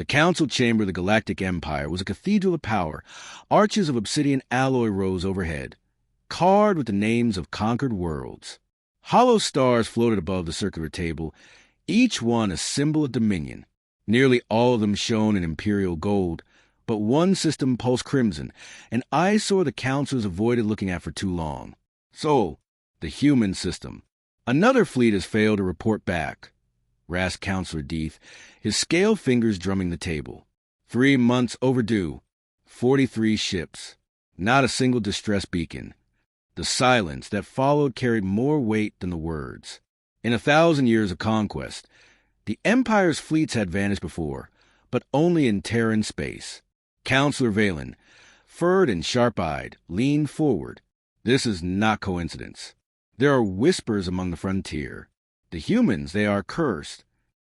The council chamber of the Galactic Empire was a cathedral of power. Arches of obsidian alloy rose overhead, carved with the names of conquered worlds. Hollow stars floated above the circular table, each one a symbol of dominion. Nearly all of them shone in imperial gold, but one system pulsed crimson, an eyesore the counselors avoided looking at for too long. So, the human system. Another fleet has failed to report back, rasped Counselor Deeth, his scale fingers drumming the table. 3 months overdue. 43 ships. Not a single distress beacon. The silence that followed carried more weight than the words. In 1,000 years of conquest, the Empire's fleets had vanished before, but only in Terran Space. Counselor Valen, furred and sharp-eyed, leaned forward. This is not coincidence. There are whispers among the frontier. The humans, they are cursed.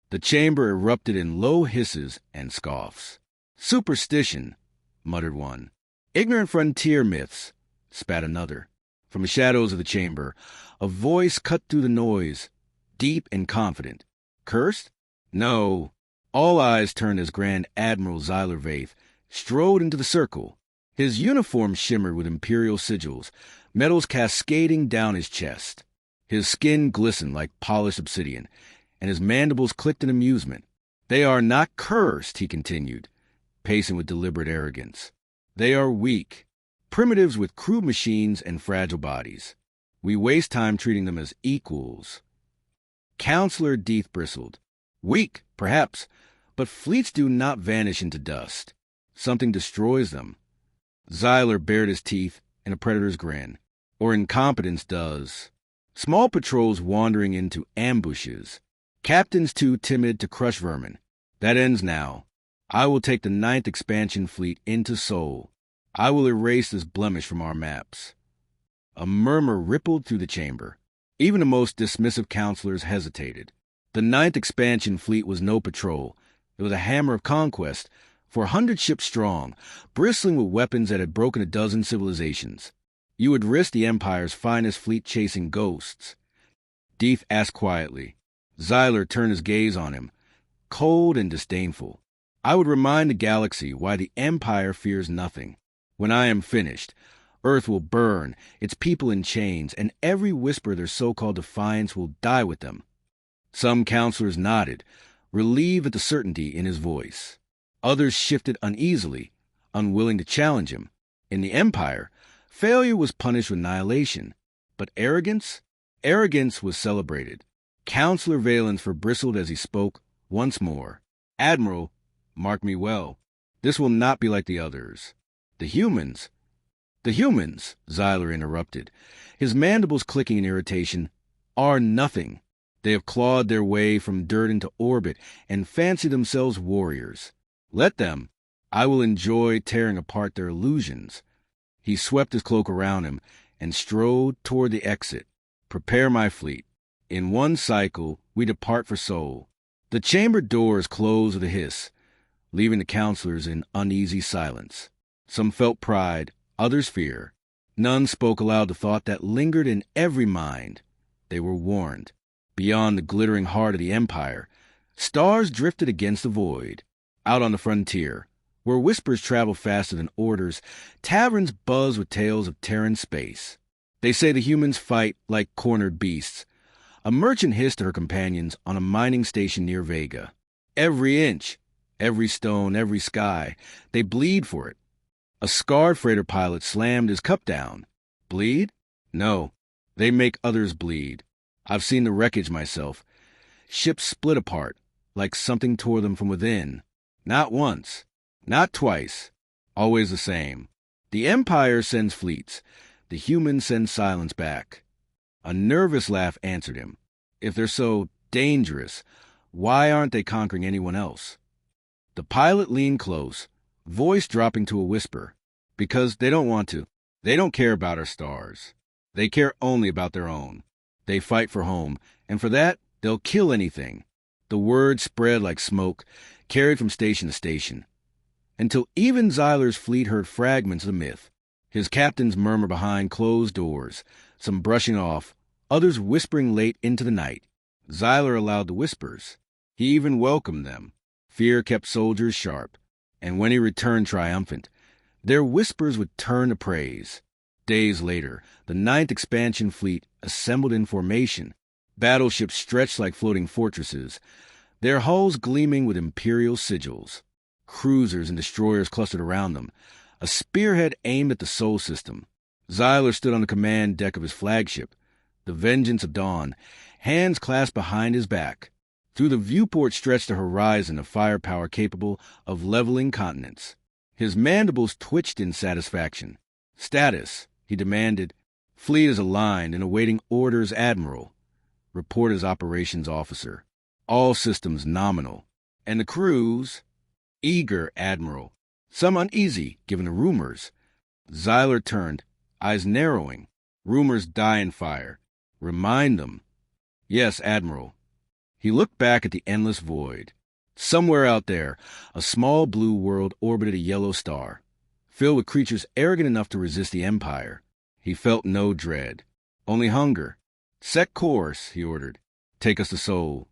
The chamber erupted in low hisses and scoffs. Superstition, muttered one. Ignorant frontier myths, spat another. From the shadows of the chamber, a voice cut through the noise, deep and confident. Cursed? No. All eyes turned as Grand Admiral Xyler Vaith strode into the circle. His uniform shimmered with imperial sigils, metals cascading down his chest. His skin glistened like polished obsidian, and his mandibles clicked in amusement. They are not cursed, he continued, pacing with deliberate arrogance. They are weak, primitives with crude machines and fragile bodies. We waste time treating them as equals. Counselor Deeth bristled. Weak, perhaps, but fleets do not vanish into dust. Something destroys them. Xyler bared his teeth in a predator's grin. Or incompetence does. Small patrols wandering into ambushes. Captains too timid to crush vermin. That ends now. I will take the 9th expansion fleet into Sol. I will erase this blemish from our maps. A murmur rippled through the chamber. Even the most dismissive counselors hesitated. The 9th expansion fleet was no patrol. It was a hammer of conquest, 400 ships strong, bristling with weapons that had broken a dozen civilizations. You would risk the Empire's finest fleet chasing ghosts. Deeth asked quietly. Xyler turned his gaze on him, cold and disdainful. I would remind the galaxy why the Empire fears nothing. When I am finished, Earth will burn, its people in chains, and every whisper of their so-called defiance will die with them. Some counselors nodded, relieved at the certainty in his voice. Others shifted uneasily, unwilling to challenge him. In the Empire, failure was punished with annihilation. But arrogance? Arrogance was celebrated. Counselor Valensford bristled as he spoke once more. Admiral, mark me well. This will not be like the others. The humans, Xyler interrupted, his mandibles clicking in irritation, are nothing. They have clawed their way from dirt into orbit and fancy themselves warriors. Let them. I will enjoy tearing apart their illusions. He swept his cloak around him and strode toward the exit. Prepare my fleet. In one cycle, we depart for Sol. The chamber doors closed with a hiss, leaving the counselors in uneasy silence. Some felt pride, others fear. None spoke aloud the thought that lingered in every mind. They were warned. Beyond the glittering heart of the Empire, stars drifted against the void. Out on the frontier, where whispers travel faster than orders, taverns buzz with tales of Terran Space. They say the humans fight like cornered beasts. A merchant hissed to her companions on a mining station near Vega. Every inch, every stone, every sky, they bleed for it. A scarred freighter pilot slammed his cup down. Bleed? No, they make others bleed. I've seen the wreckage myself. Ships split apart, like something tore them from within. Not once, not twice, always the same. The Empire sends fleets. The humans send silence back. A nervous laugh answered him. If they're so dangerous, why aren't they conquering anyone else? The pilot leaned close, voice dropping to a whisper. Because they don't want to. They don't care about our stars. They care only about their own. They fight for home, and for that, they'll kill anything. The word spread like smoke, carried from station to station, until even Xyler's fleet heard fragments of the myth. His captains murmur behind closed doors, some brushing off, others whispering late into the night. Xyler allowed the whispers. He even welcomed them. Fear kept soldiers sharp, and when he returned triumphant, their whispers would turn to praise. Days later, the Ninth Expansion Fleet assembled in formation, battleships stretched like floating fortresses, their hulls gleaming with imperial sigils. Cruisers and destroyers clustered around them, a spearhead aimed at the Sol system. Xyler stood on the command deck of his flagship, the Vengeance of Dawn, hands clasped behind his back. Through the viewport stretched a horizon of firepower capable of leveling continents. His mandibles twitched in satisfaction. "Status," he demanded. "Fleet is aligned and awaiting orders, Admiral." Report as operations officer. "All systems nominal." "And the crews?" "Eager, Admiral. Some uneasy, given the rumors." Xyler turned, eyes narrowing. "Rumors die in fire. Remind them." "Yes, Admiral." He looked back at the endless void. Somewhere out there, a small blue world orbited a yellow star, filled with creatures arrogant enough to resist the Empire. He felt no dread, only hunger. "Set course," he ordered. "Take us to Sol."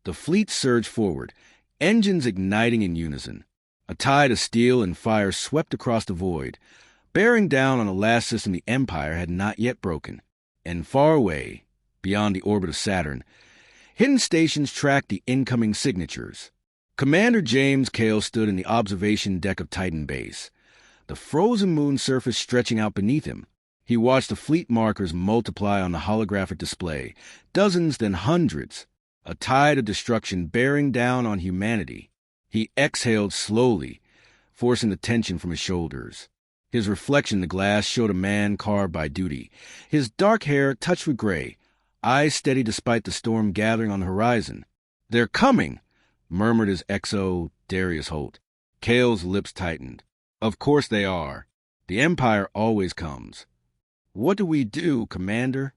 The fleet surged forward, engines igniting in unison. A tide of steel and fire swept across the void, bearing down on the last system the Empire had not yet broken. And far away, beyond the orbit of Saturn, hidden stations tracked the incoming signatures. Commander James Cale stood in the observation deck of Titan Base, the frozen moon surface stretching out beneath him. He watched the fleet markers multiply on the holographic display, dozens then hundreds, a tide of destruction bearing down on humanity. He exhaled slowly, forcing the tension from his shoulders. His reflection in the glass showed a man carved by duty, his dark hair touched with gray, eyes steady despite the storm gathering on the horizon. "They're coming," murmured his XO, Darius Holt. Cale's lips tightened. "Of course they are. The Empire always comes." "What do we do, Commander?"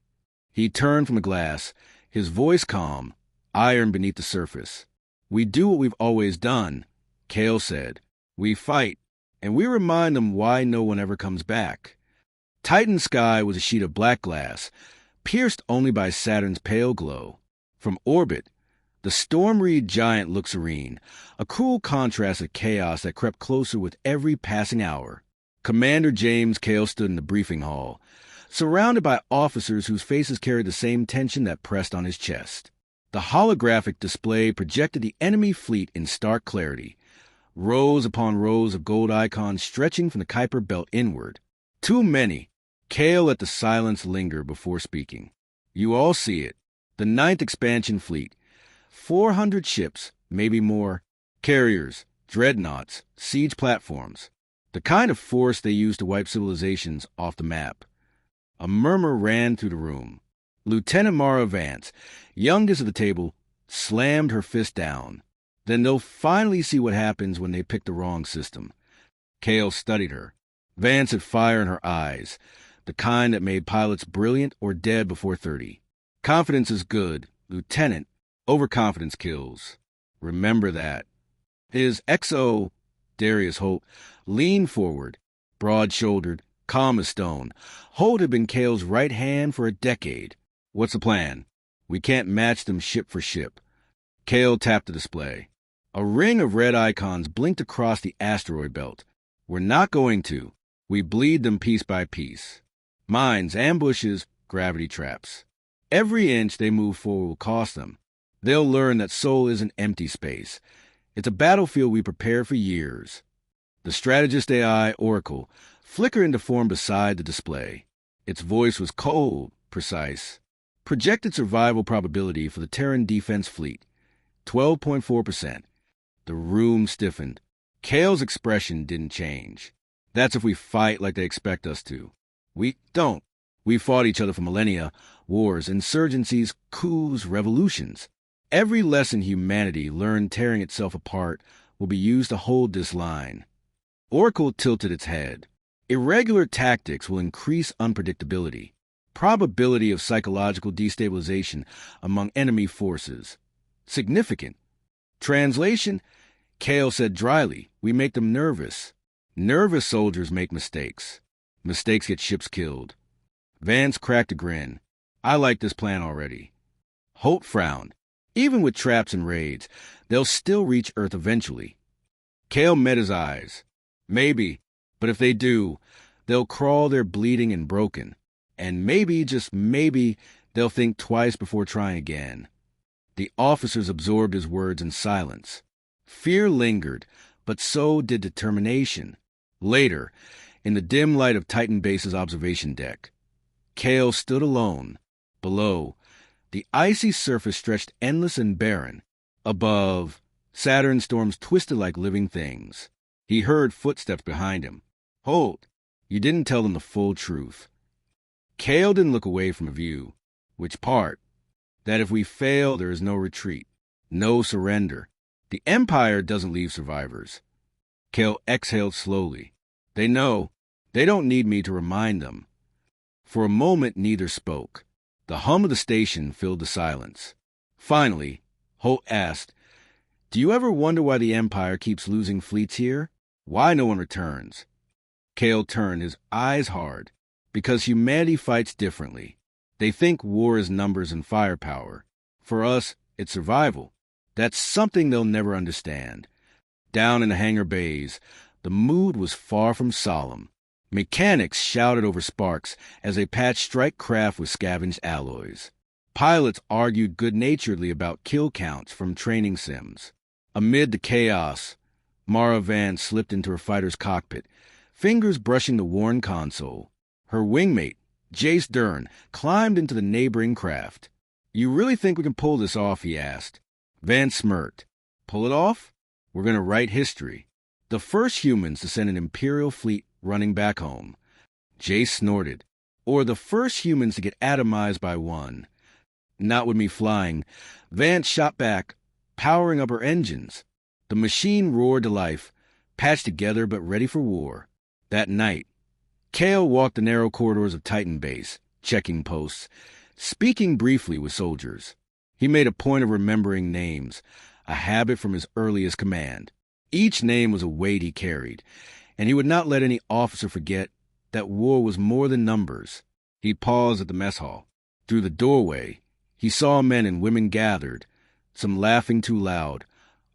He turned from the glass, his voice calm, iron beneath the surface. "We do what we've always done," Cale said. "We fight, and we remind them why no one ever comes back." Titan's sky was a sheet of black glass, pierced only by Saturn's pale glow. From orbit, the storm-wreathed giant looked serene, a cruel contrast of chaos that crept closer with every passing hour. Commander James Cale stood in the briefing hall, surrounded by officers whose faces carried the same tension that pressed on his chest. The holographic display projected the enemy fleet in stark clarity, rows upon rows of gold icons stretching from the Kuiper Belt inward. "Too many." Cale let the silence linger before speaking. "You all see it. The Ninth Expansion Fleet. 400 ships, maybe more. Carriers, dreadnoughts, siege platforms. The kind of force they use to wipe civilizations off the map." A murmur ran through the room. Lieutenant Mara Vance, youngest of the table, slammed her fist down. "Then they'll finally see what happens when they pick the wrong system." Cale studied her. Vance had fire in her eyes, the kind that made pilots brilliant or dead before 30. "Confidence is good, Lieutenant. Overconfidence kills. Remember that." His XO, Darius Holt, leaned forward, broad-shouldered, calm as stone. Holt had been Cale's right hand for a decade. "What's the plan?" "We can't match them ship for ship." Cale tapped the display. A ring of red icons blinked across the asteroid belt. "We're not going to. We bleed them piece by piece. Mines, ambushes, gravity traps. Every inch they move forward will cost them. They'll learn that Sol isn't empty space. It's a battlefield we prepared for years." The strategist AI, Oracle, flickered into form beside the display. Its voice was cold, precise. "Projected survival probability for the Terran Defense Fleet, 12.4%. The room stiffened. Cale's expression didn't change. "That's if we fight like they expect us to. We don't. We fought each other for millennia, wars, insurgencies, coups, revolutions. Every lesson humanity learned tearing itself apart will be used to hold this line." Oracle tilted its head. "Irregular tactics will increase unpredictability, probability of psychological destabilization among enemy forces. Significant. Translation?" Cale said dryly, "We make them nervous. Nervous soldiers make mistakes. Mistakes get ships killed." Vance cracked a grin. "I like this plan already." Holt frowned. Even with traps and raids, they'll still reach Earth eventually. Kale met his eyes. Maybe, but if they do, they'll crawl there bleeding and broken. And maybe, just maybe, they'll think twice before trying again. The officers absorbed his words in silence. Fear lingered, but so did determination. Later, in the dim light of Titan Base's observation deck, Kale stood alone. Below, the icy surface stretched endless and barren. Above, Saturn storms twisted like living things. He heard footsteps behind him. Hold, you didn't tell them the full truth. Kale didn't look away from a view. Which part? That if we fail, there is no retreat, no surrender. The Empire doesn't leave survivors. Kale exhaled slowly. They know. They don't need me to remind them. For a moment, neither spoke. The hum of the station filled the silence. Finally, Holt asked, "Do you ever wonder why the Empire keeps losing fleets here? Why no one returns?" Kale turned, his eyes hard. Because humanity fights differently. They think war is numbers and firepower. For us, it's survival. That's something they'll never understand. Down in the hangar bays, the mood was far from solemn. Mechanics shouted over sparks as they patched strike craft with scavenged alloys. Pilots argued good-naturedly about kill counts from training sims. Amid the chaos, Mara Vance slipped into her fighter's cockpit, fingers brushing the worn console. Her wingmate, Jace Dern, climbed into the neighboring craft. "You really think we can pull this off?" he asked. Vance smirked. "Pull it off? We're going to write history. The first humans to send an Imperial fleet running back home." Jace snorted. "Or the first humans to get atomized by one." "Not with me flying." Vance shot back, powering up her engines. The machine roared to life, patched together but ready for war. That night, Kale walked the narrow corridors of Titan Base, checking posts, speaking briefly with soldiers. He made a point of remembering names, a habit from his earliest command. Each name was a weight he carried, and he would not let any officer forget that war was more than numbers. He paused at the mess hall. Through the doorway, he saw men and women gathered, some laughing too loud,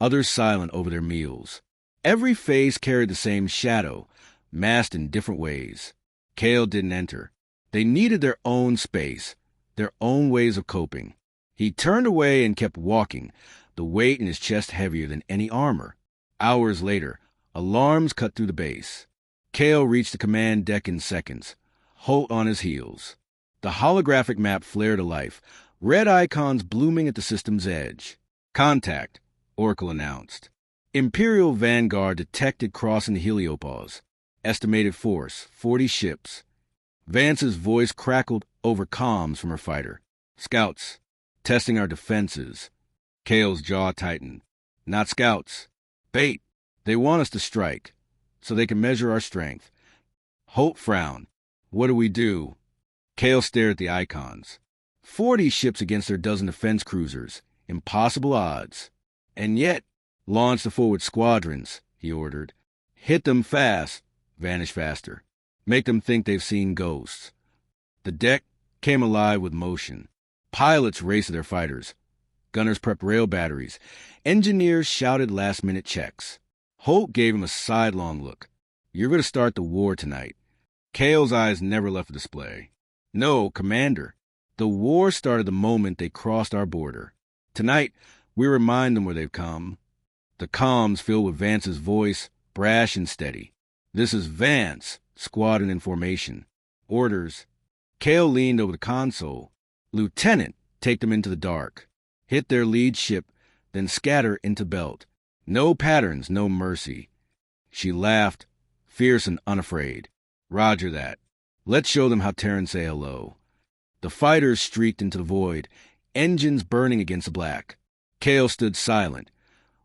others silent over their meals. Every face carried the same shadow, masked in different ways. Kale didn't enter. They needed their own space, their own ways of coping. He turned away and kept walking, the weight in his chest heavier than any armor. Hours later, alarms cut through the base. Kale reached the command deck in seconds, Holt on his heels. The holographic map flared to life, red icons blooming at the system's edge. "Contact," Oracle announced. "Imperial Vanguard detected crossing the heliopause. Estimated force, 40 ships. Vance's voice crackled over comms from her fighter. "Scouts, testing our defenses." Kale's jaw tightened. "Not scouts. Bait. They want us to strike, so they can measure our strength." Holt frowned. "What do we do?" Kale stared at the icons. 40 ships against their dozen defense cruisers. Impossible odds. "And yet, launch the forward squadrons," he ordered. "Hit them fast. Vanish faster. Make them think they've seen ghosts." The deck came alive with motion. Pilots raced their fighters. Gunners prepped rail batteries. Engineers shouted last-minute checks. Holt gave him a sidelong look. "You're going to start the war tonight." Kale's eyes never left the display. "No, Commander. The war started the moment they crossed our border. Tonight, we remind them where they've come." The comms filled with Vance's voice, brash and steady. "This is Vance, squadron in formation. Orders." Kale leaned over the console. "Lieutenant, take them into the dark. Hit their lead ship, then scatter into belt. No patterns, no mercy." She laughed, fierce and unafraid. "Roger that. Let's show them how Terrans say hello." The fighters streaked into the void, engines burning against the black. Kale stood silent,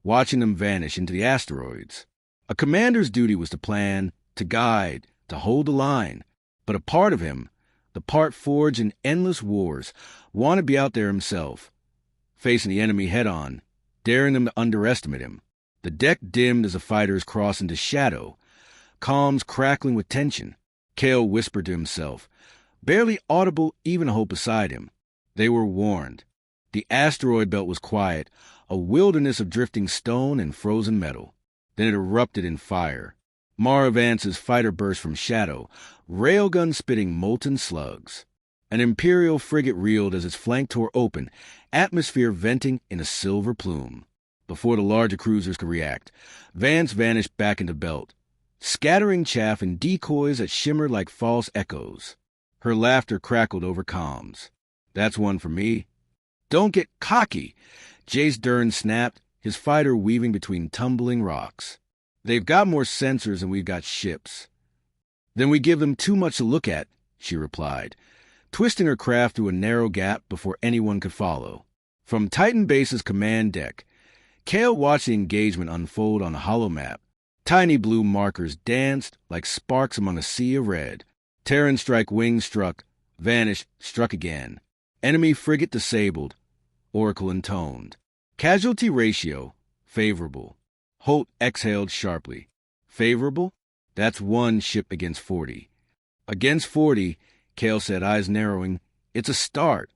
watching them vanish into the asteroids. A commander's duty was to plan, to guide, to hold the line. But a part of him, the part forged in endless wars, wanted to be out there himself, facing the enemy head-on, daring them to underestimate him. The deck dimmed as the fighters crossed into shadow, comms crackling with tension. Kale whispered to himself, barely audible even Hope beside him. They were warned. The asteroid belt was quiet, a wilderness of drifting stone and frozen metal. Then it erupted in fire. Mara Vance's fighter burst from shadow, railgun spitting molten slugs. An Imperial frigate reeled as its flank tore open, atmosphere venting in a silver plume. Before the larger cruisers could react, Vance vanished back into belt, scattering chaff and decoys that shimmered like false echoes. Her laughter crackled over comms. "That's one for me." "Don't get cocky," Jace Dern snapped, his fighter weaving between tumbling rocks. "They've got more sensors than we've got ships." "Then we give them too much to look at," she replied, twisting her craft through a narrow gap before anyone could follow. From Titan Base's command deck, Kale watched the engagement unfold on a holomap. Tiny blue markers danced like sparks among a sea of red. Terran strike wing struck, vanished, struck again. Enemy frigate disabled, Oracle intoned. Casualty ratio, favorable. Holt exhaled sharply. Favorable? That's 1 ship against 40. Against 40, Kale said, eyes narrowing, it's a start.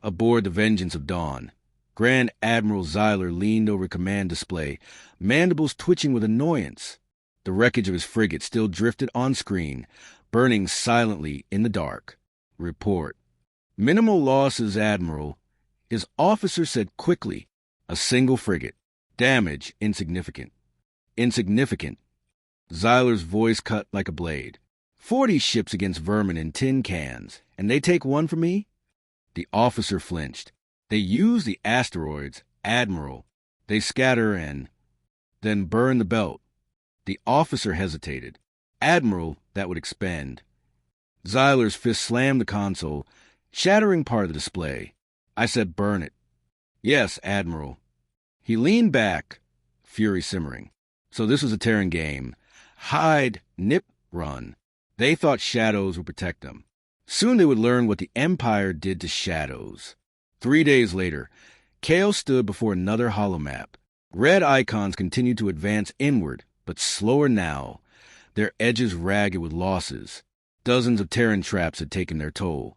Aboard the Vengeance of Dawn, Grand Admiral Zyler leaned over command display, mandibles twitching with annoyance. The wreckage of his frigate still drifted on screen, burning silently in the dark. Report. Minimal losses, Admiral. His officer said quickly, a single frigate. Damage insignificant. Insignificant. Zyler's voice cut like a blade. 40 ships against vermin in tin cans, and they take one from me? The officer flinched. They use the asteroids, Admiral. They scatter and then burn the belt. The officer hesitated. Admiral, that would expend. Zyler's fist slammed the console, shattering part of the display. I said burn it. Yes, Admiral. He leaned back, fury simmering. So this was a Terran game. Hide, nip, run. They thought shadows would protect them. Soon they would learn what the Empire did to shadows. 3 days later, Kale stood before another holomap. Red icons continued to advance inward, but slower now, their edges ragged with losses. Dozens of Terran traps had taken their toll.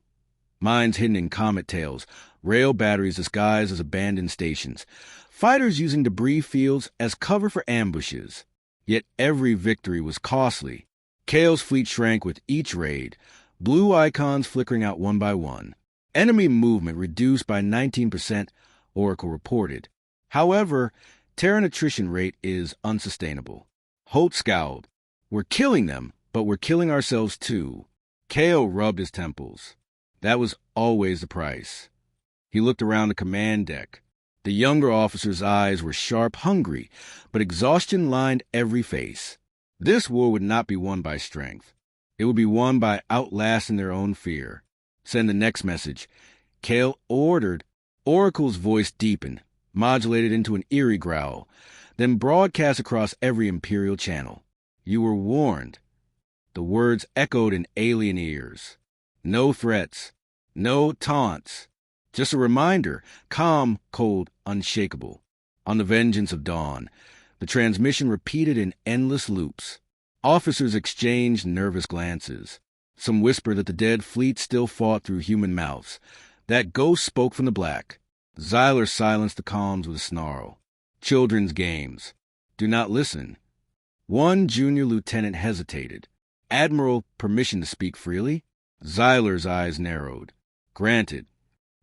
Mines hidden in comet tails, rail batteries disguised as abandoned stations, fighters using debris fields as cover for ambushes. Yet every victory was costly. Kale's fleet shrank with each raid, blue icons flickering out one by one. Enemy movement reduced by 19%, Oracle reported. However, Terran attrition rate is unsustainable. Holt scowled. We're killing them, but we're killing ourselves too. Kale rubbed his temples. That was always the price. He looked around the command deck. The younger officer's eyes were sharp, hungry, but exhaustion lined every face. This war would not be won by strength. It would be won by outlasting their own fear. Send the next message. Kale ordered. Oracle's voice deepened, modulated into an eerie growl, then broadcast across every Imperial channel. You were warned. The words echoed in alien ears. No threats. No taunts. Just a reminder, calm, cold, unshakable. On the Vengeance of Dawn, the transmission repeated in endless loops. Officers exchanged nervous glances. Some whispered that the dead fleet still fought through human mouths. That ghost spoke from the black. Zyler silenced the comms with a snarl. Children's games. Do not listen. One junior lieutenant hesitated. Admiral, permission to speak freely? Zyler's eyes narrowed. Granted.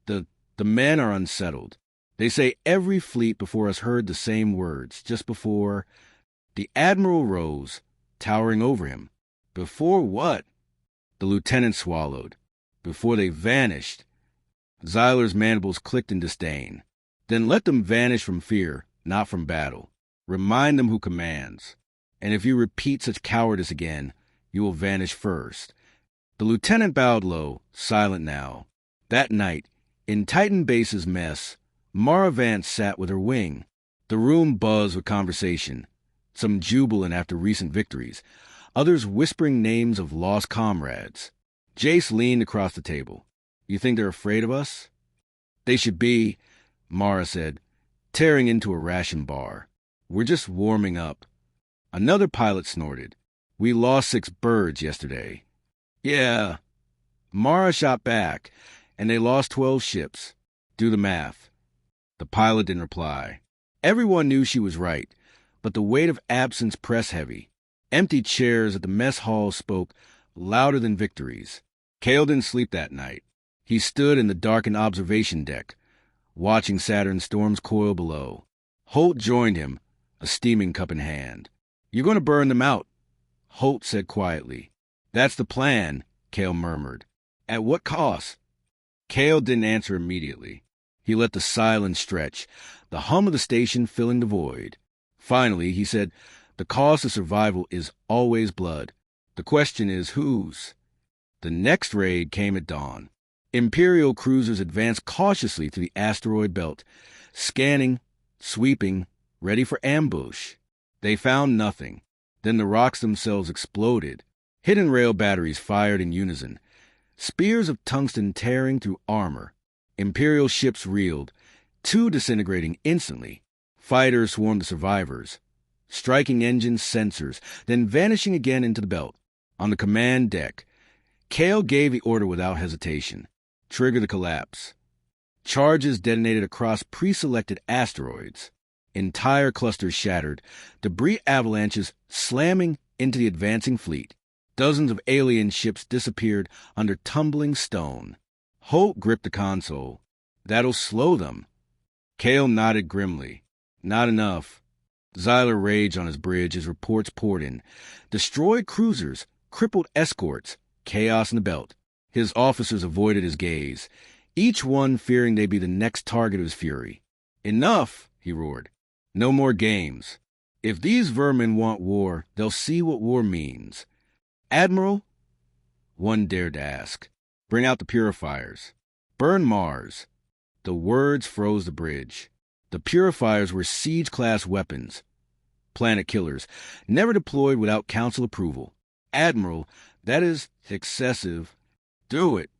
The men are unsettled. They say every fleet before us heard the same words, just before. The Admiral rose, towering over him. Before what? The lieutenant swallowed. Before they vanished. Zyler's mandibles clicked in disdain. Then let them vanish from fear, not from battle. Remind them who commands. And if you repeat such cowardice again, you will vanish first. The lieutenant bowed low, silent now. That night, in Titan Base's mess, Mara Vance sat with her wing. The room buzzed with conversation, some jubilant after recent victories, others whispering names of lost comrades. Jace leaned across the table. You think they're afraid of us? They should be, Mara said, tearing into a ration bar. We're just warming up. Another pilot snorted. We lost 6 birds yesterday. Yeah. Mara shot back, and they lost 12 ships. Do the math. The pilot didn't reply. Everyone knew she was right, but the weight of absence pressed heavy. Empty chairs at the mess hall spoke louder than victories. Cale didn't sleep that night. He stood in the darkened observation deck, watching Saturn's storms coil below. Holt joined him, a steaming cup in hand. "You're going to burn them out," Holt said quietly. "That's the plan," Cale murmured. "At what cost?" Cale didn't answer immediately. He let the silence stretch, the hum of the station filling the void. Finally, he said, "The cost of survival is always blood. The question is whose?" The next raid came at dawn. Imperial cruisers advanced cautiously through the asteroid belt, scanning, sweeping, ready for ambush. They found nothing. Then the rocks themselves exploded. Hidden rail batteries fired in unison, spears of tungsten tearing through armor. Imperial ships reeled, two disintegrating instantly. Fighters swarmed the survivors, striking engines, sensors, then vanishing again into the belt. On the command deck, Cale gave the order without hesitation. Trigger the collapse. Charges detonated across pre-selected asteroids. Entire clusters shattered, debris avalanches slamming into the advancing fleet. Dozens of alien ships disappeared under tumbling stone. Holt gripped the console. "That'll slow them." Cale nodded grimly. "Not enough." Xyler raged on his bridge as reports poured in. Destroyed cruisers, crippled escorts, chaos in the belt. His officers avoided his gaze, each one fearing they'd be the next target of his fury. "Enough!" he roared. "No more games. If these vermin want war, they'll see what war means." "Admiral?" one dared to ask. "Bring out the purifiers. Burn Mars." The words froze the bridge. The purifiers were siege-class weapons. Planet killers, never deployed without council approval. "Admiral, that is excessive." "Do it."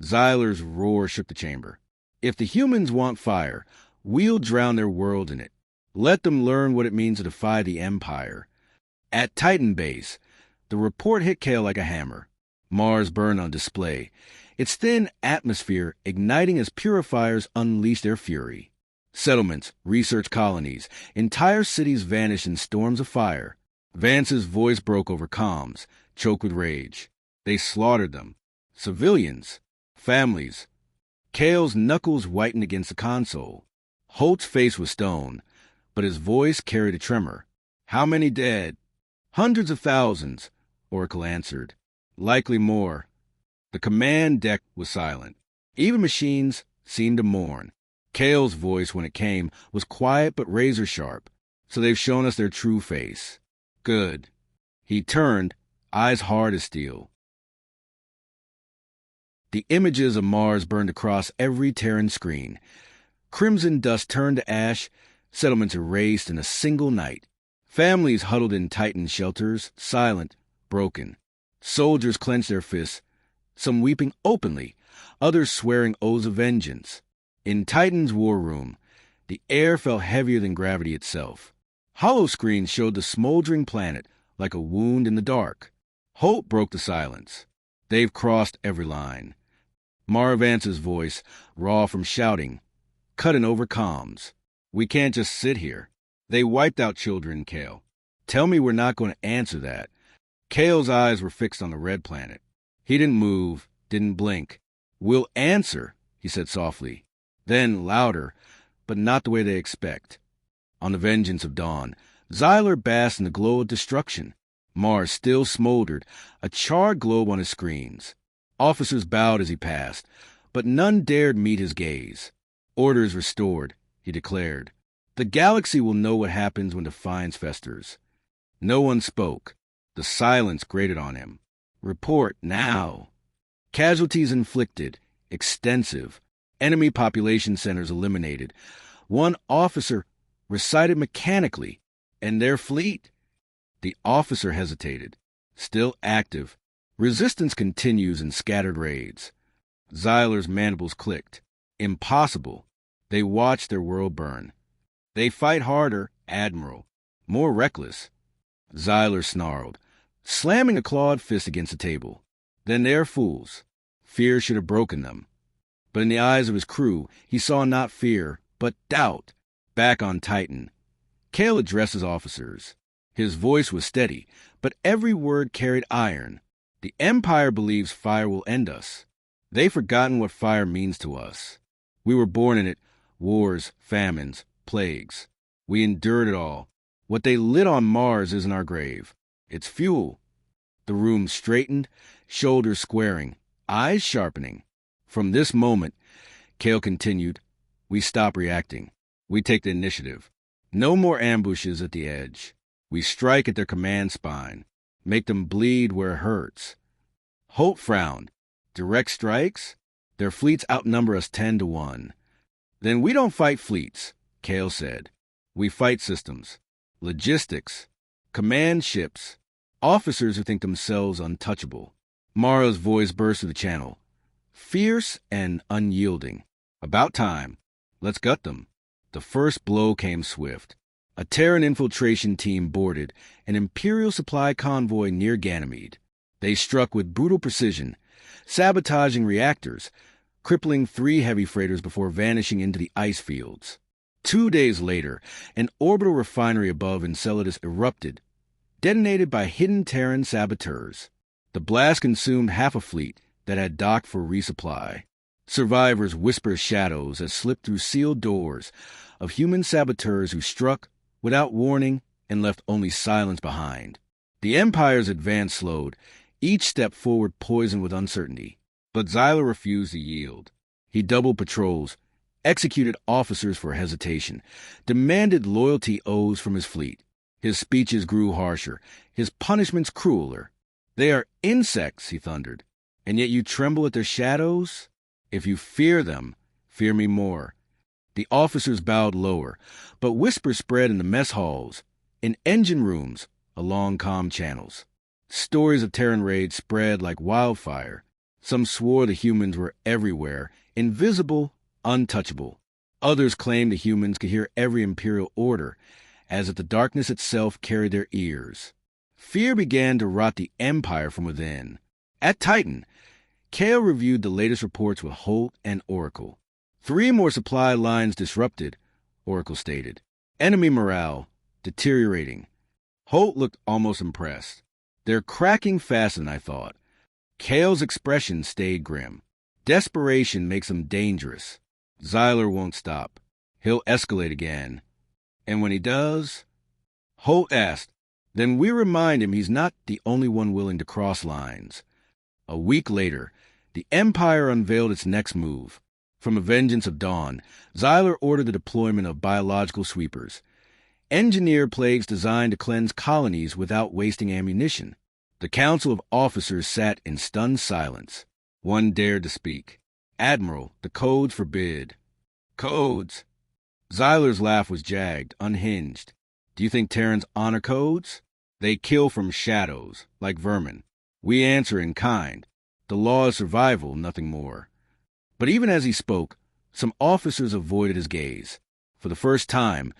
Xyler's roar shook the chamber. "If the humans want fire, we'll drown their world in it. Let them learn what it means to defy the Empire." At Titan Base, the report hit Cale like a hammer. Mars burned on display, its thin atmosphere igniting as purifiers unleashed their fury. Settlements, research colonies, entire cities vanished in storms of fire. Vance's voice broke over comms, choked with rage. They slaughtered them. Civilians, families. Cale's knuckles whitened against the console. Holt's face was stone, but his voice carried a tremor. "How many dead?" "Hundreds of thousands," Oracle answered. "Likely more." The command deck was silent. Even machines seemed to mourn. Cale's voice, when it came, was quiet but razor-sharp. "So they've shown us their true face. Good." He turned, eyes hard as steel. The images of Mars burned across every Terran screen. Crimson dust turned to ash, settlements erased in a single night. Families huddled in Titan shelters, silent, broken. Soldiers clenched their fists, some weeping openly, others swearing oaths of vengeance. In Titan's war room, the air felt heavier than gravity itself. Holoscreens showed the smoldering planet like a wound in the dark. Holt broke the silence. "They've crossed every line." Vance's voice, raw from shouting, cutting over comms. "We can't just sit here. They wiped out children, Cale. Tell me we're not going to answer that." Cale's eyes were fixed on the red planet. He didn't move, didn't blink. "We'll answer," he said softly. Then, louder, but not the way they expect. On the vengeance of dawn, Xyler basked in the glow of destruction. Mars still smoldered, a charred globe on his screens. Officers bowed as he passed, but none dared meet his gaze. "Order is restored," he declared. "The galaxy will know what happens when defiance festers." No one spoke. The silence grated on him. "Report now." Casualties inflicted, extensive. Enemy population centers eliminated. One officer recited mechanically. "And their fleet?" The officer hesitated. "Still active. Resistance continues in scattered raids." Xyler's mandibles clicked. "Impossible." They watched their world burn. "They fight harder, Admiral. More reckless." Xyler snarled, slamming a clawed fist against the table. "Then they're fools. Fear should have broken them." But in the eyes of his crew, he saw not fear, but doubt. Back on Titan, Kale addresses officers. His voice was steady, but every word carried iron. The Empire believes fire will end us. They've forgotten what fire means to us. We were born in it, wars, famines, plagues. We endured it all. What they lit on Mars isn't our grave. It's fuel. The room straightened, shoulders squaring, eyes sharpening. From this moment, Kale continued, we stop reacting. We take the initiative. No more ambushes at the edge. We strike at their command spine, make them bleed where it hurts. Holt frowned. Direct strikes? Their fleets outnumber us 10-1. Then we don't fight fleets, Kale said. We fight systems, logistics, command ships, officers who think themselves untouchable. Mara's voice burst through the channel, fierce and unyielding. About time. Let's gut them. The first blow came swift. A Terran infiltration team boarded an Imperial supply convoy near Ganymede. They struck with brutal precision, sabotaging reactors, crippling 3 heavy freighters before vanishing into the ice fields. 2 days later, an orbital refinery above Enceladus erupted, detonated by hidden Terran saboteurs. The blast consumed half a fleet that had docked for resupply. Survivors whispered shadows that slipped through sealed doors of human saboteurs who struck without warning and left only silence behind. The Empire's advance slowed, each step forward poisoned with uncertainty. But Xyler refused to yield. He doubled patrols, executed officers for hesitation, demanded loyalty oaths from his fleet. His speeches grew harsher, his punishments crueler. They are insects, he thundered, and yet you tremble at their shadows? If you fear them, fear me more. The officers bowed lower, but whispers spread in the mess halls, in engine rooms, along comm channels. Stories of Terran raids spread like wildfire. Some swore the humans were everywhere, invisible, untouchable. Others claimed the humans could hear every Imperial order, as if the darkness itself carried their ears. Fear began to rot the Empire from within. At Titan, Kale reviewed the latest reports with Holt and Oracle. 3 more supply lines disrupted, Oracle stated. Enemy morale deteriorating. Holt looked almost impressed. They're cracking faster than I thought. Kale's expression stayed grim. Desperation makes him dangerous. Xyler won't stop. He'll escalate again. And when he does? Holt asked. Then we remind him he's not the only one willing to cross lines. A week later, the Empire unveiled its next move. From a vengeance of dawn, Xyler ordered the deployment of biological sweepers. Engineered plagues designed to cleanse colonies without wasting ammunition. The council of officers sat in stunned silence. One dared to speak. Admiral, the codes forbid. Codes? Xyler's laugh was jagged, unhinged. Do you think Terrans honor codes? They kill from shadows, like vermin. We answer in kind. The law is survival, nothing more. But even as he spoke, some officers avoided his gaze. For the first time,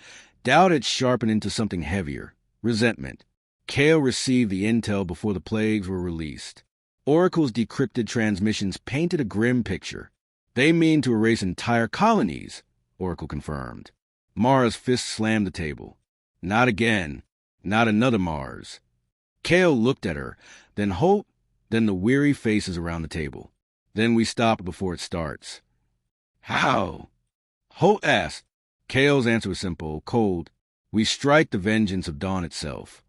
doubt had sharpened into something heavier, resentment. Kale received the intel before the plagues were released. Oracle's decrypted transmissions painted a grim picture. They mean to erase entire colonies, Oracle confirmed. Mara's fist slammed the table. Not again. Not another Mars. Kale looked at her, then Holt, then the weary faces around the table. Then we stop before it starts. How? Holt asked. Kale's answer was simple, cold. We strike the vengeance of dawn itself.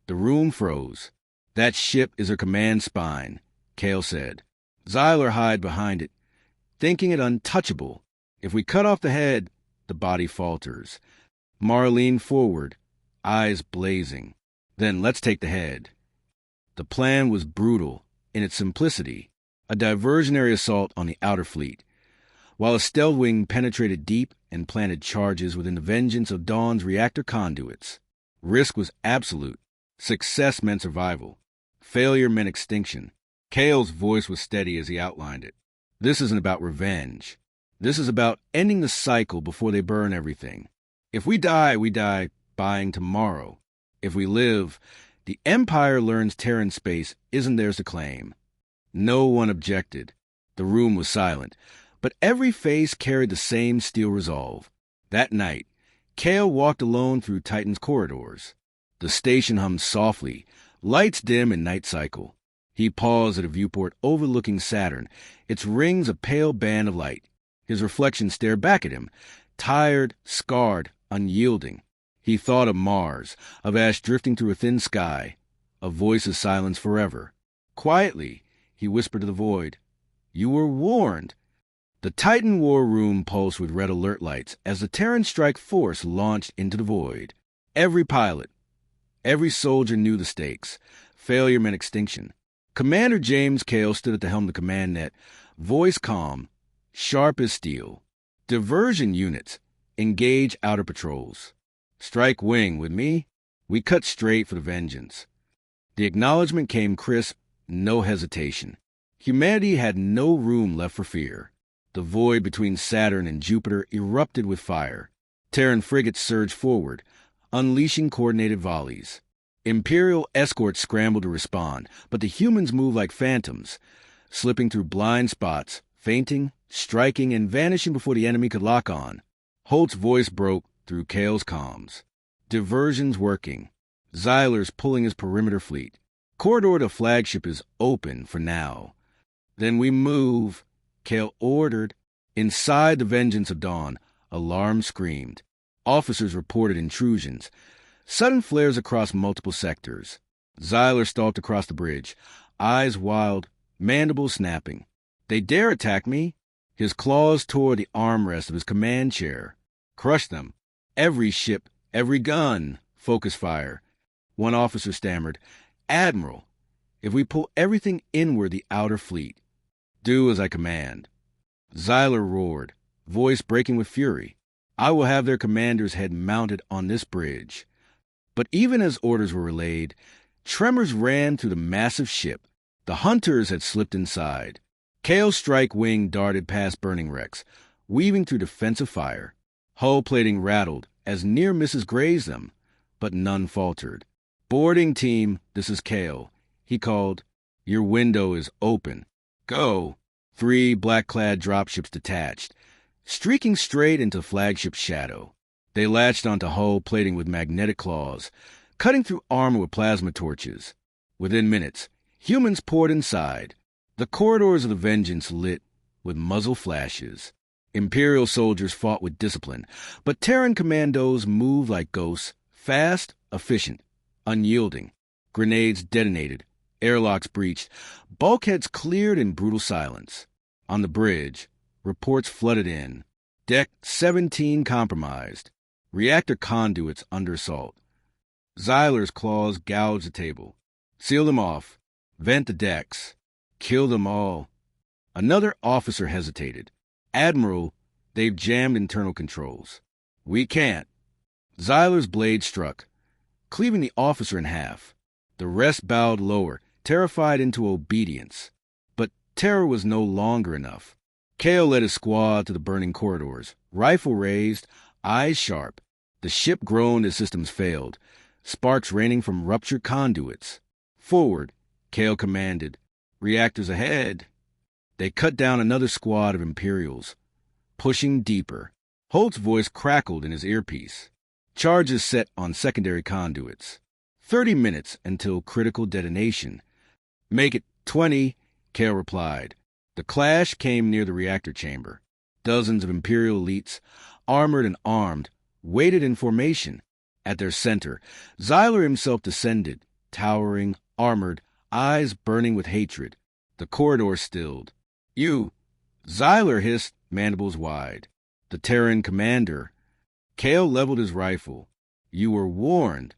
The room froze. That ship is her command spine, Kale said. Xyler hid behind it, thinking it untouchable. If we cut off the head, the body falters. Mara leaned forward, eyes blazing. Then let's take the head. The plan was brutal in its simplicity, a diversionary assault on the outer fleet, while a stealth wing penetrated deep and planted charges within the vengeance of Dawn's reactor conduits. Risk was absolute. Success meant survival. Failure meant extinction. Kale's voice was steady as he outlined it. This isn't about revenge. This is about ending the cycle before they burn everything. If we die buying tomorrow. If we live, the Empire learns Terran Space isn't theirs to claim. No one objected. The room was silent, but every face carried the same steel resolve. That night, Kale walked alone through Titan's corridors. The station hummed softly, lights dim in night cycle. He paused at a viewport overlooking Saturn, its rings a pale band of light. His reflection stared back at him, tired, scarred, unyielding. He thought of Mars, of ash drifting through a thin sky, a voice of silence forever. Quietly, he whispered to the void, "You were warned." The Titan war room pulsed with red alert lights as the Terran strike force launched into the void. Every pilot, every soldier knew the stakes. Failure meant extinction. Commander James Kale stood at the helm of the command net, voice calm, sharp as steel. "Diversion units, engage outer patrols. Strike wing with me." We cut straight for the vengeance. The acknowledgement came crisp, no hesitation. Humanity had no room left for fear. The void between Saturn and Jupiter erupted with fire. Terran frigates surged forward, unleashing coordinated volleys. Imperial escorts scrambled to respond, but the humans moved like phantoms, slipping through blind spots, feinting, striking, and vanishing before the enemy could lock on. Holt's voice broke through Kale's comms. "Diversion's working. Zyler's pulling his perimeter fleet. Corridor to flagship is open for now." "Then we move," Kale ordered. Inside the Vengeance of Dawn, alarm screamed. Officers reported intrusions. Sudden flares across multiple sectors. Zyler stalked across the bridge, eyes wild, mandibles snapping. "They dare attack me." His claws tore the armrest of his command chair. "Crush them. Every ship, every gun." Focus fire. One officer stammered, "Admiral, if we pull everything inward the outer fleet." "Do as I command." Zyler roared, voice breaking with fury. "I will have their commander's head mounted on this bridge." But even as orders were relayed, tremors ran through the massive ship. The hunters had slipped inside. Kale's strike wing darted past burning wrecks, weaving through defensive fire. Hull plating rattled as near misses grazed them, but none faltered. "Boarding team, this is Kale," he called. "Your window is open. Go." 3 black-clad dropships detached, streaking straight into flagship's shadow. They latched onto hull plating with magnetic claws, cutting through armor with plasma torches. Within minutes, humans poured inside. The corridors of the Vengeance lit with muzzle flashes. Imperial soldiers fought with discipline, but Terran commandos moved like ghosts, fast, efficient, unyielding. Grenades detonated, airlocks breached, bulkheads cleared in brutal silence. On the bridge, reports flooded in. Deck 17 compromised. Reactor conduits under assault. Zyler's claws gouged the table. "Seal them off. Vent the decks. Kill them all." Another officer hesitated. "Admiral, they've jammed internal controls." "We can't." Zyler's blade struck, cleaving the officer in half. The rest bowed lower, terrified into obedience. But terror was no longer enough. Kale led his squad to the burning corridors, rifle raised, eyes sharp. The ship groaned as systems failed, sparks raining from ruptured conduits. "Forward," Kale commanded. "Reactors ahead." They cut down another squad of Imperials, pushing deeper. Holt's voice crackled in his earpiece. Charges set on secondary conduits. 30 minutes until critical detonation. "Make it 20, Kale replied. The clash came near the reactor chamber. Dozens of Imperial elites, armored and armed, waited in formation. At their center, Zyler himself descended, towering, armored, eyes burning with hatred. The corridor stilled. "You!" Zyler hissed, mandibles wide. "The Terran commander." Kale leveled his rifle. "You were warned."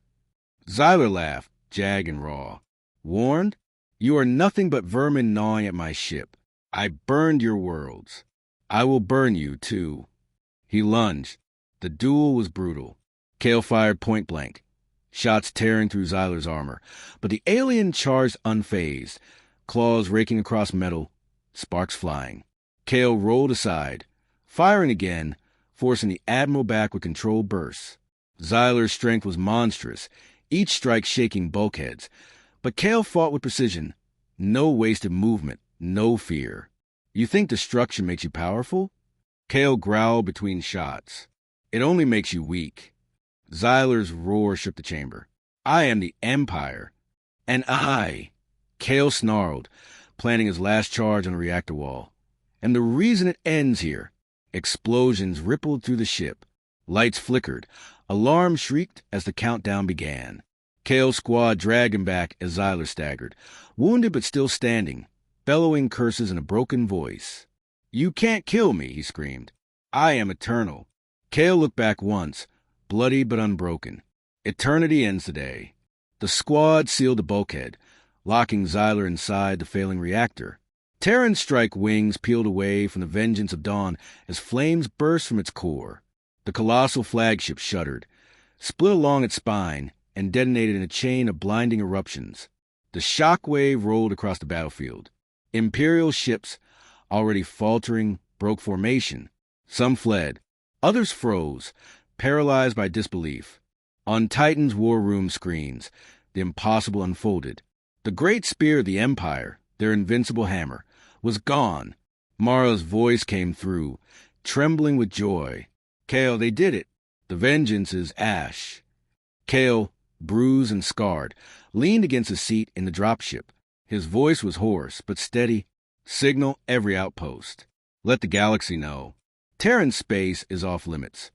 Zyler laughed, jag and raw. "Warned? You are nothing but vermin gnawing at my ship. I burned your worlds. I will burn you, too." He lunged. The duel was brutal. Kale fired point blank, shots tearing through Zyler's armor. But the alien charged unfazed, claws raking across metal, sparks flying. Kale rolled aside, firing again, forcing the Admiral back with controlled bursts. Zyler's strength was monstrous, each strike shaking bulkheads. But Kale fought with precision. No wasted movement, no fear. "You think destruction makes you powerful?" Kale growled between shots. It only makes you weak. Xyler's roar shook the chamber. I am the Empire. And I, Kale snarled, planting his last charge on the reactor wall. And the reason it ends here. Explosions rippled through the ship. Lights flickered. Alarms shrieked as the countdown began. Kale's squad dragged him back as Xyler staggered, wounded but still standing, bellowing curses in a broken voice. You can't kill me, he screamed. I am eternal. Kale looked back once, bloody but unbroken. Eternity ends today. The squad sealed the bulkhead, locking Xyler inside the failing reactor. Terran strike wings peeled away from the vengeance of dawn as flames burst from its core. The colossal flagship shuddered, split along its spine, and detonated in a chain of blinding eruptions. The shock wave rolled across the battlefield. Imperial ships, already faltering, broke formation. Some fled. Others froze, paralyzed by disbelief. On Titan's war room screens, the impossible unfolded. The great spear of the Empire, their invincible hammer, was gone. Mara's voice came through, trembling with joy. Kale, they did it. The vengeance is ash. Kale, bruised and scarred, leaned against a seat in the dropship. His voice was hoarse, but steady. Signal every outpost. Let the galaxy know. Terran Space is off limits.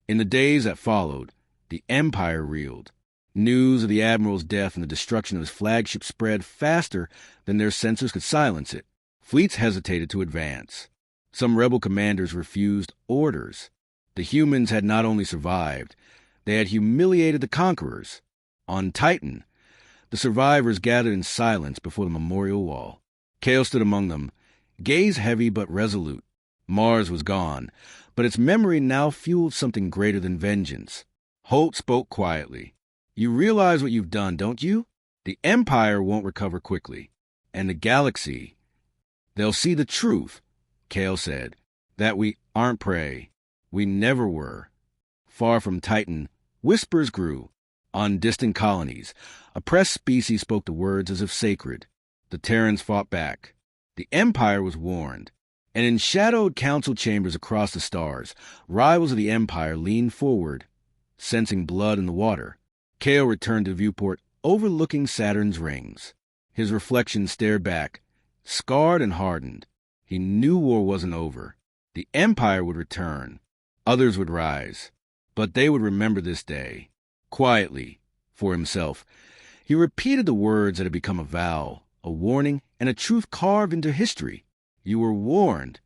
In the days that followed, the Empire reeled. News of the Admiral's death and the destruction of his flagship spread faster than their sensors could silence it. Fleets hesitated to advance. Some rebel commanders refused orders. The humans had not only survived, they had humiliated the conquerors. On Titan, the survivors gathered in silence before the memorial wall. Kale stood among them, gaze heavy but resolute. Mars was gone, but its memory now fueled something greater than vengeance. Holt spoke quietly. You realize what you've done, don't you? The Empire won't recover quickly. And the galaxy, they'll see the truth, Kale said, that we aren't prey. We never were. Far from Titan, whispers grew. On distant colonies, oppressed species spoke the words as if sacred. The Terrans fought back. The Empire was warned. And in shadowed council chambers across the stars, rivals of the Empire leaned forward, sensing blood in the water. Kale returned to the viewport overlooking Saturn's rings. His reflection stared back, scarred and hardened. He knew war wasn't over. The Empire would return. Others would rise. But they would remember this day. Quietly, for himself, he repeated the words that had become a vow, a warning, and a truth carved into history. You were warned.